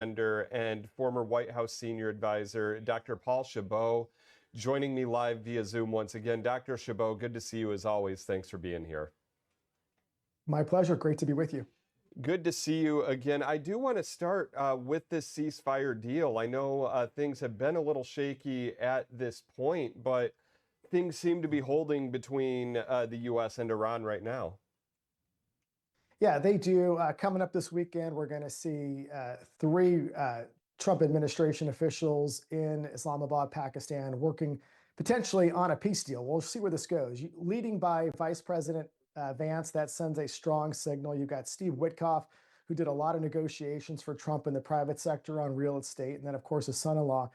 and former White House senior advisor, Dr. Paul Chabot, joining me live via Zoom once again. Dr. Chabot, good to see you as always. Thanks for being here. My pleasure. Great to be with you. Good to see you again. I do want to start with this ceasefire deal. I know things have been a little shaky at this point, but things seem to be holding between the U.S. and Iran right now. Yeah, they do. Coming up this weekend, we're going to see three Trump administration officials in Islamabad, Pakistan, working potentially on a peace deal. We'll see where this goes. Leading by Vice President Vance, that sends a strong signal. You've got Steve Witkoff, who did a lot of negotiations for Trump in the private sector on real estate. And then, of course, his son-in-law,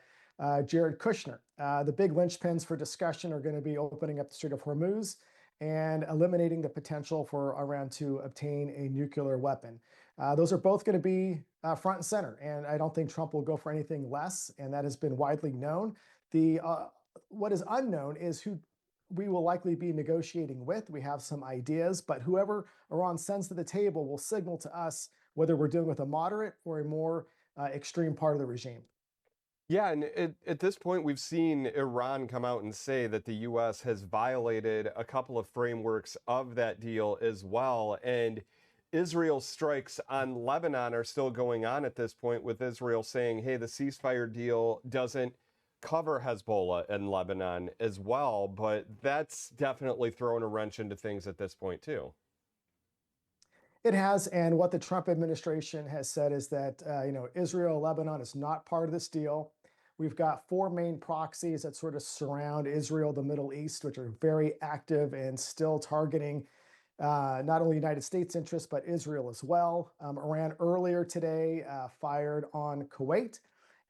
Jared Kushner. The big linchpins for discussion are going to be opening up the Strait of Hormuz and eliminating the potential for Iran to obtain a nuclear weapon. Those are both going to be front and center, and I don't think Trump will go for anything less, and that has been widely known. What is unknown is who we will likely be negotiating with. We have some ideas, but whoever Iran sends to the table will signal to us whether we're dealing with a moderate or a more extreme part of the regime. Yeah, and at this point, we've seen Iran come out and say that the U.S. has violated a couple of frameworks of that deal as well. And Israel's strikes on Lebanon are still going on at this point, with Israel saying, hey, the ceasefire deal doesn't cover Hezbollah in Lebanon as well. But that's definitely thrown a wrench into things at this point, too. It has, and what the Trump administration has said is that Israel, Lebanon is not part of this deal. We've got four main proxies that sort of surround Israel, the Middle East, which are very active and still targeting not only United States interests, but Israel as well. Iran earlier today fired on Kuwait.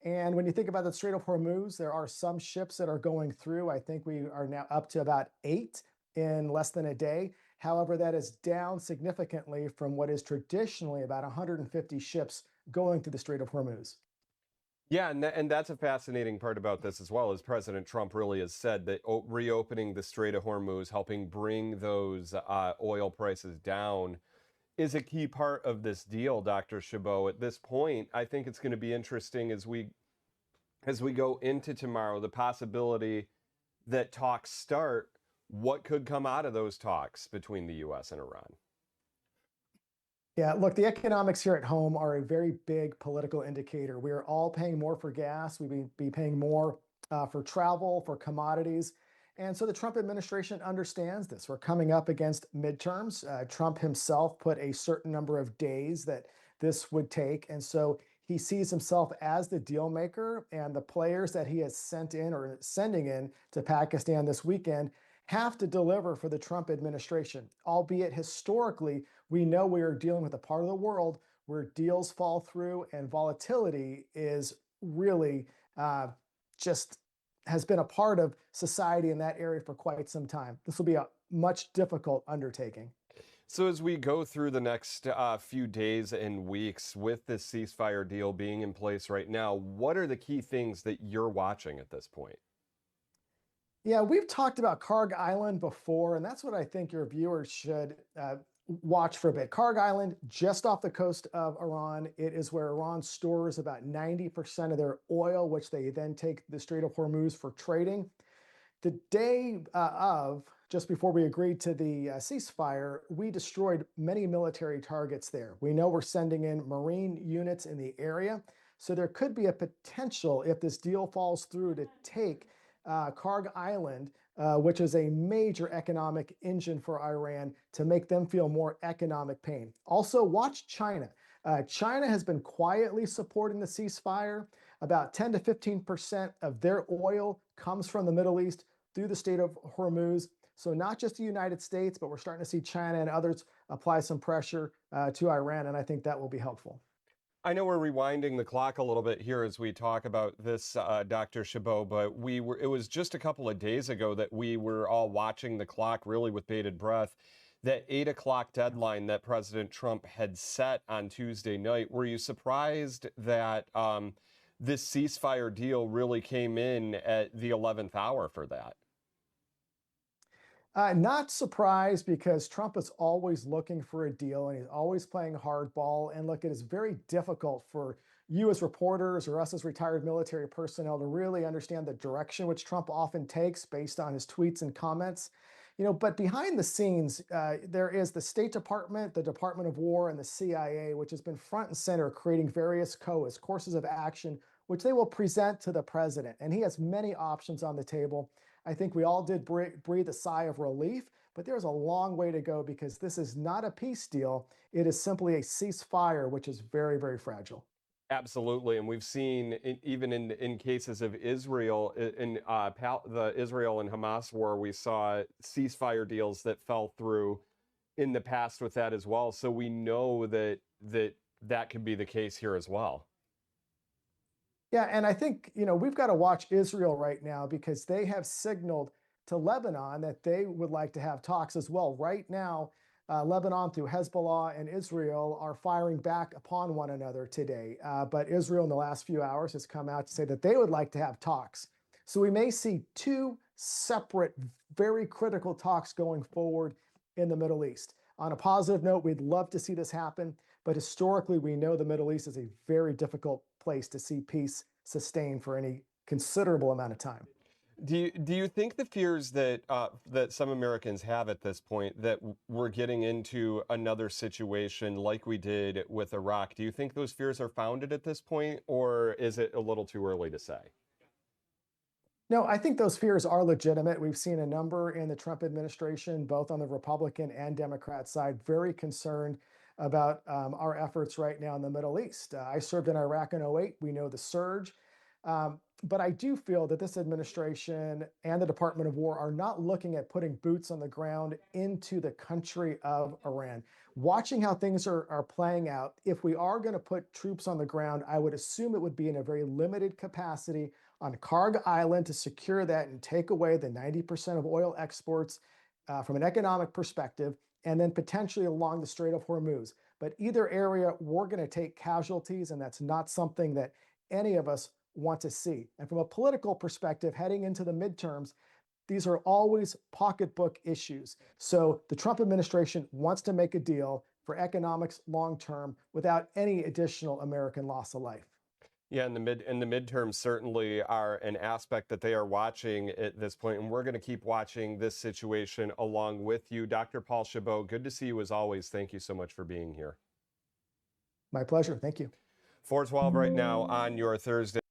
And when you think about the Strait of Hormuz, there are some ships that are going through. I think we are now up to about 8 in less than a day. However, that is down significantly from what is traditionally about 150 ships going through the Strait of Hormuz. Yeah, and that's a fascinating part about this as well, as President Trump really has said that reopening the Strait of Hormuz, helping bring those oil prices down, is a key part of this deal, Dr. Chabot. At this point, I think it's going to be interesting as we go into tomorrow, the possibility that talks start. What could come out of those talks between the U.S. and Iran? Yeah, look, the economics here at home are a very big political indicator. We are all paying more for gas. We'd be paying more for travel, for commodities. And so the Trump administration understands this. We're coming up against midterms. Trump himself put a certain number of days that this would take. And so he sees himself as the deal maker, and the players that he has sent in or sending in to Pakistan this weekend have to deliver for the Trump administration, albeit historically, we know we are dealing with a part of the world where deals fall through and volatility is really just has been a part of society in that area for quite some time. This will be a much difficult undertaking. So as we go through the next few days and weeks with this ceasefire deal being in place right now, what are the key things that you're watching at this point? Yeah, we've talked about Karg Island before, and that's what I think your viewers should watch for a bit. Karg Island, just off the coast of Iran. It is where Iran stores about 90% of their oil, which they then take the Strait of Hormuz for trading. The day just before we agreed to the ceasefire, we destroyed many military targets there. We know we're sending in Marine units in the area. So there could be a potential, if this deal falls through, to take Karg Island, which is a major economic engine for Iran, to make them feel more economic pain. Also, watch China. China has been quietly supporting the ceasefire. About 10 to 15% of their oil comes from the Middle East through the Strait of Hormuz. So not just the United States, but we're starting to see China and others apply some pressure to Iran, and I think that will be helpful. I know we're rewinding the clock a little bit here as we talk about this, Dr. Chabot, but it was just a couple of days ago that we were all watching the clock really with bated breath. That 8 o'clock deadline that President Trump had set on Tuesday night. Were you surprised that this ceasefire deal really came in at the 11th hour for that? Not surprised, because Trump is always looking for a deal and he's always playing hardball. And look, it is very difficult for you as reporters or us as retired military personnel to really understand the direction which Trump often takes based on his tweets and comments. But behind the scenes, there is the State Department, the Department of War, and the CIA, which has been front and center creating various COAs, courses of action, which they will present to the president. And he has many options on the table. I think we all did breathe a sigh of relief, but there's a long way to go because this is not a peace deal. It is simply a ceasefire, which is very, very fragile. Absolutely, and we've seen even in cases of Israel, the Israel and Hamas war, we saw ceasefire deals that fell through in the past with that as well. So we know that could be the case here as well. Yeah, and I think, we've got to watch Israel right now because they have signaled to Lebanon that they would like to have talks as well. Right now, Lebanon through Hezbollah and Israel are firing back upon one another today. But Israel in the last few hours has come out to say that they would like to have talks. So we may see two separate, very critical talks going forward in the Middle East. On a positive note, we'd love to see this happen, but historically, we know the Middle East is a very difficult place to see peace sustained for any considerable amount of time. Do you think the fears that some Americans have at this point that we're getting into another situation like we did with Iraq, do you think those fears are founded at this point, or is it a little too early to say? No, I think those fears are legitimate. We've seen a number in the Trump administration, both on the Republican and Democrat side, very concerned about our efforts right now in the Middle East. I served in Iraq in '08. We know the surge. But I do feel that this administration and the Department of War are not looking at putting boots on the ground into the country of Iran. Watching how things are playing out, if we are going to put troops on the ground, I would assume it would be in a very limited capacity on Karg Island to secure that and take away the 90% of oil exports from an economic perspective, and then potentially along the Strait of Hormuz. But either area, we're going to take casualties, and that's not something that any of us want to see. And from a political perspective, heading into the midterms, these are always pocketbook issues. So the Trump administration wants to make a deal for economics long term without any additional American loss of life. Yeah, and the midterms certainly are an aspect that they are watching at this point, and we're going to keep watching this situation along with you. Dr. Paul Chabot, good to see you as always. Thank you so much for being here. My pleasure. Thank you. 4:12 right now on your Thursday.